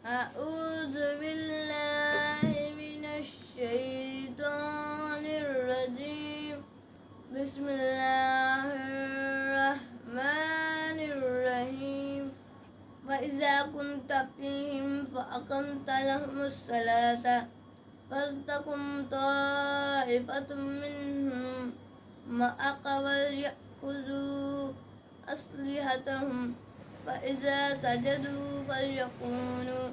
أعوذ بالله من الشيطان الرجيم بسم الله الرحمن الرحيم وإذا كنت فيهم فأقمت لهم الصلاة فلتقم طائفة منهم معك وليأخذوا أسلحتهم فإذا سجدوا فليكونوا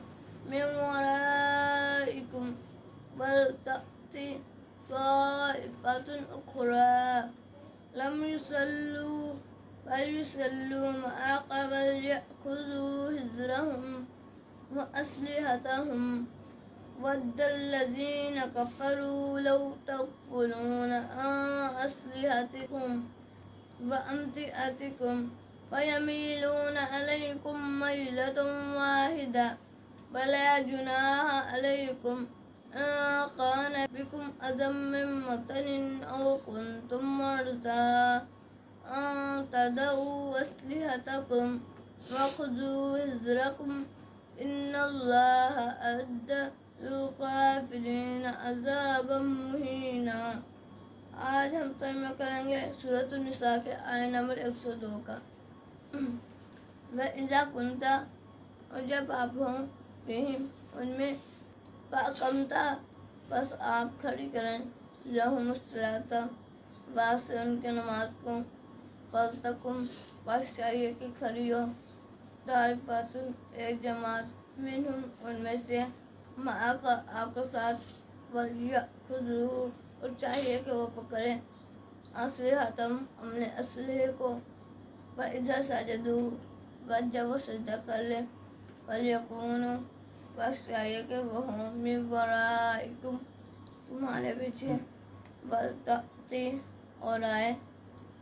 من ورائكم ولتأت طائفة أخرى لم يصلوا فليصلوا معك وليأخذوا حذرهم وأسلحتهم ود الذين كفروا لو تغفلون عن أسلحتكم وأمتعتكم فيميلون عليكم ميلة واحدة ولا جناح عليكم إن كان بكم أذى من مطر أو كنتم مرضى أن تضعوا أسلحتكم وخذوا حذركم إن الله أعد للكافرين عذابا مهینا۔ آج ہم ترجمہ کریں گے سورۃ النساء کے آیت نمبر 102 کا۔ وَإِذَا كُنْتَ، اور جب آپ ہوں، فِيهِمْ، ان میں، فَأَقَمْتَ، پس آپ کھڑی کریں، لَهُمُ الصَّلَاةَ، بعد سے ان کے نماز کو، فَلْتَقُمْ، پس چاہیے کہ کھڑی ہو، طائفۃ، ایک جماعت، منہم، ان میں سے، معک، آپ کے ساتھ، وَلْيَأْخُذُوا، اور چاہیے کہ وہ پکڑیں، أَسْلِحَتَهُمْ، اپنے اسلحے کو، وَإِذَا سَجَدُوا، بس جب وہ سجدہ کر لیں، فَلْيَكُونُوا، بس چاہیے کہ وہ ہوں، مِن وَرَائِكُمْ، تمہارے پیچھے، وَلْتَأْتِ، اور آئے،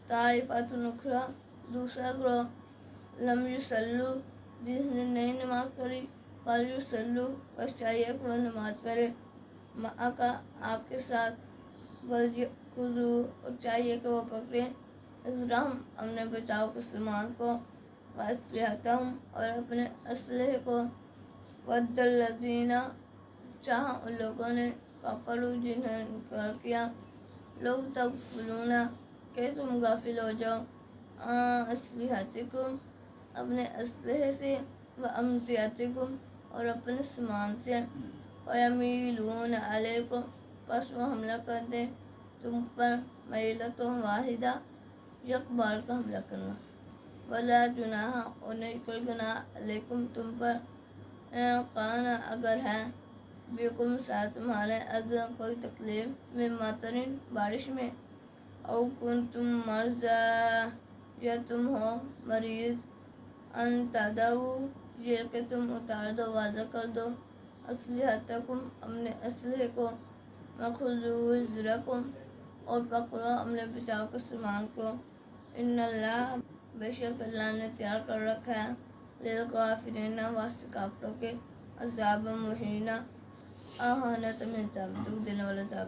طَائِفَةٌ أُخْرَىٰ، دوسرا گروہ، لَمْ يُصَلُّوا، جس نے نہیں نماز پڑھی، فَلْيُصَلُّوا، بس چاہیے کہ وہ نماز پڑھے، مَعَکَ، آپ کے ساتھ، وَلْيَأْخُذُوا، اور چاہیے کہ وہ پکڑیں، حذرَہُم، اپنے بچاؤ کے سامان کو، وَأَسْلِحَتَهُمْ، اور اپنے اسلحے کو، وَدَّ الَّذِينَ، چاہا ان لوگوں نے، کفروا، جنہوں نے انکار کیا، لَوْ تَغْفُلُونَ، کہ تم غافل ہو جاؤ، عَنْ أَسْلِحَتِكُمْ، اپنے اسلحے سے، وَأَمْتِعَتِكُمْ، اور اپنے سامان سے، وَيَمِيلُونَ عَلَيْكُمْ، پس وہ حملہ کر دیں تم پر، مَيْلَةً واحدة، یک بار کا حملہ کرنا، وَلَا جُنَاحَ، اور نہیں کوئی گناہ، علیکم، تم پر، إِن كَانَ، اگر ہے، بِكُمْ، ساتھ تمہارے، أَذًى، کوئی تکلیف، مِن مَطَرٍ، بارش میں، أَوْ كُنْتُمْ مَرْضَىٰ، یا تم ہو مریض، أَن تَضَعُوا، یہ کہ تم اتار دو، واضح کر دو، أسلحتکم، اپنے اسلحے کو، وَخُذُوا حِذْرَکم، اور پکڑو اپنے بچاؤ کے سامان کو، إِنَّ اللَّهَ، بے شک اللہ نے تیار کر رکھا ہے، لِلْکَافِرِینَ، واسطے کافروں کے، عذابًا مہینا، اہانت میں عذاب، دکھ دینے والا عذاب۔